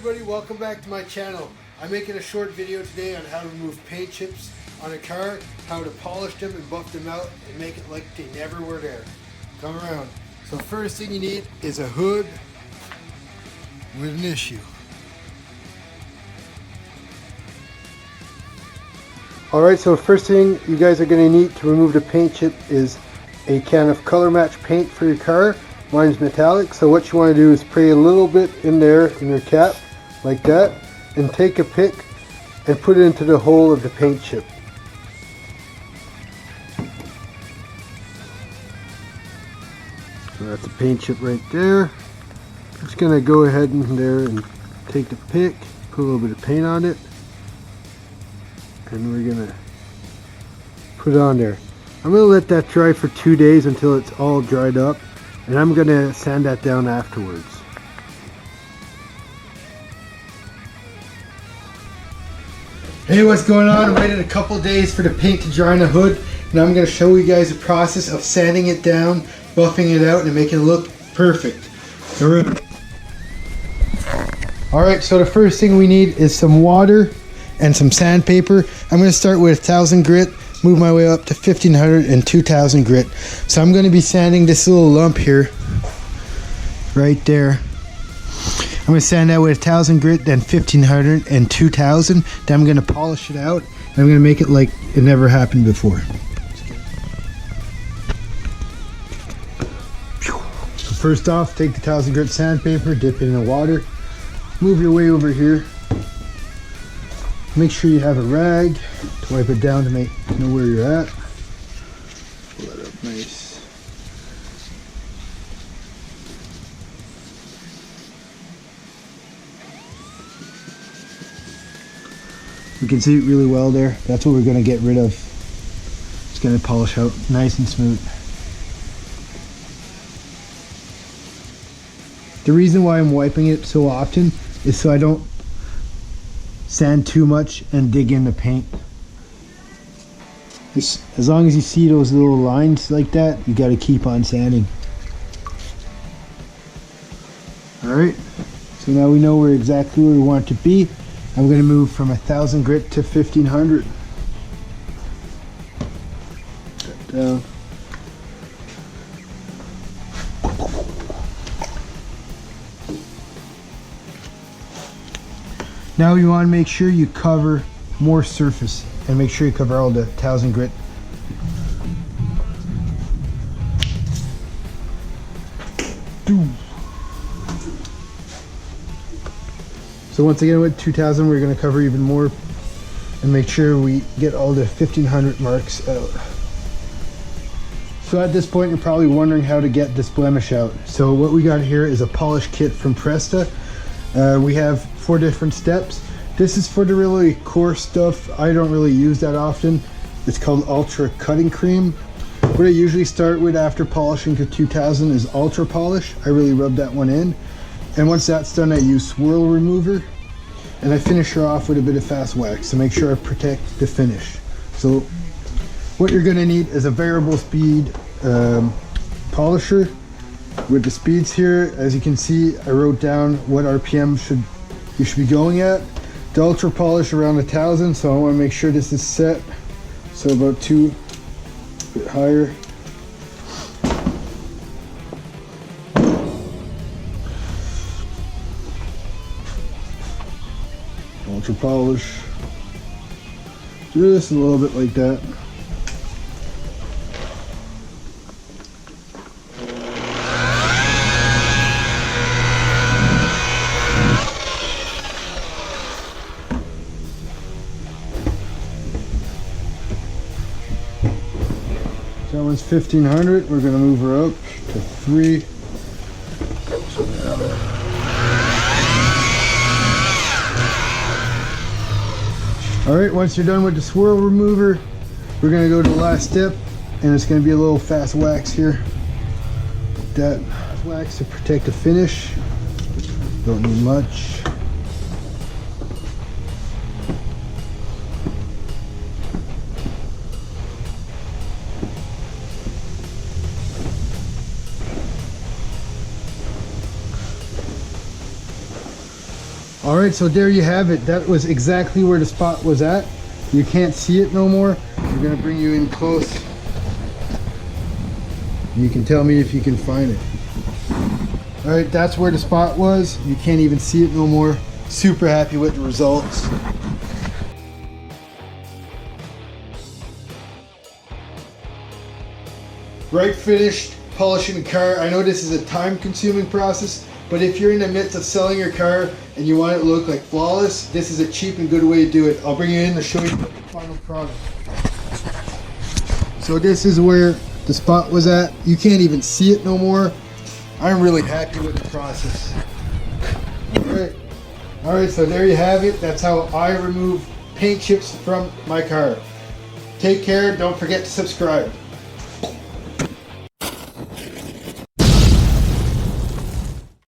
everybody, welcome back to my channel. I'm making a short video today on how to remove paint chips on a car, how to polish them and buff them out and make it like they never were there. Come around. So first thing you need is a hood with an issue. Alright, so first thing you guys are going to need to remove the paint chip is a can of color match paint for your car. Mine's metallic, so what you want to do is spray a little bit in there in your cap, like that, and take a pick and put it into the hole of the paint chip. So that's the paint chip right there. Just going to go ahead in there and take the pick, put a little bit of paint on it, and we're going to put it on there. I'm going to let that dry for 2 days until it's all dried up. And I'm going to sand that down afterwards. Hey, what's going on? I waited a couple days for the paint to dry on the hood. Now I'm going to show you guys the process of sanding it down, buffing it out, and making it look perfect. Alright, so the first thing we need is some water and some sandpaper. I'm going to start with 1000 grit. Move my way up to 1500 and 2000 grit. So I'm going to be sanding this little lump here, right there. I'm going to sand that with 1000 grit, then 1500 and 2000. Then I'm going to polish it out, and I'm going to make it like it never happened before. So first off, take the 1000 grit sandpaper, dip it in the water, move your way over here. Make sure you have a rag to wipe it down to know where you're at. Pull that up nice. We can see it really well there. That's what we're going to get rid of. It's going to polish out nice and smooth. The reason why I'm wiping it so often is so I don't sand too much and dig in the paint. As long as you see those little lines like that, you got to keep on sanding. Alright, so now we know exactly where we want to be. I'm going to move from 1000 grit to 1500. That down. Now you want to make sure you cover more surface and make sure you cover all the 1000 grit. So once again with 2000 we're going to cover even more and make sure we get all the 1500 marks out. So at this point you're probably wondering how to get this blemish out. So what we got here is a polish kit from Presta. We have 4 different steps. This is for the really coarse stuff. I don't really use that often. It's called Ultra Cutting Cream. What I usually start with after polishing to 2000 is Ultra Polish. I really rub that one in. And once that's done, I use Swirl Remover. And I finish her off with a bit of fast wax to make sure I protect the finish. So what you're gonna need is a variable speed polisher. With the speeds here, as you can see, I wrote down what RPM you should be going at. The Ultra Polish around 1000, so I want to make sure this is set. So about 2, a bit higher. Ultra Polish, just a little bit like that. That one's 1500. We're going to move her up to 3. Alright, once you're done with the swirl remover, we're going to go to the last step, and it's going to be a little fast wax here. That wax to protect the finish. Don't need much. All right, so there you have it. That was exactly where the spot was at. You can't see it no more. We're gonna bring you in close. You can tell me if you can find it. All right, that's where the spot was. You can't even see it no more. Super happy with the results. Right, finished polishing the car. I know this is a time-consuming process, but if you're in the midst of selling your car and you want it to look like flawless, this is a cheap and good way to do it. I'll bring you in to show you the final product. So this is where the spot was at. You can't even see it no more. I'm really happy with the process. All right, so there you have it. That's how I remove paint chips from my car. Take care. Don't forget to subscribe.